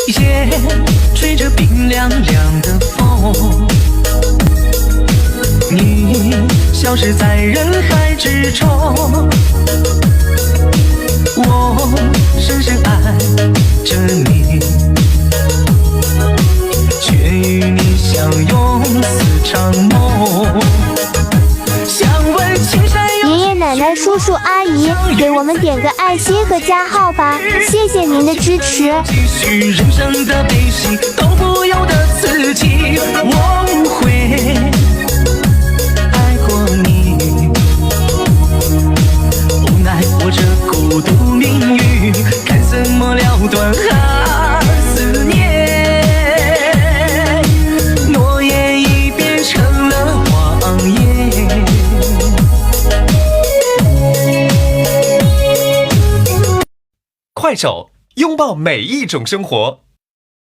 夜吹着冰凉凉的风，你消失在人海之中，我深深爱着你，却与你相拥似场梦。想问青山有爷爷奶奶、叔叔阿姨，给我们点个爱心和加号吧，谢谢您的支持。继续人生的悲喜都不由得自己，我会爱过你，无奈我这孤独命运，该怎么了断思念，诺言已变成了谎言。快手，拥抱每一种生活。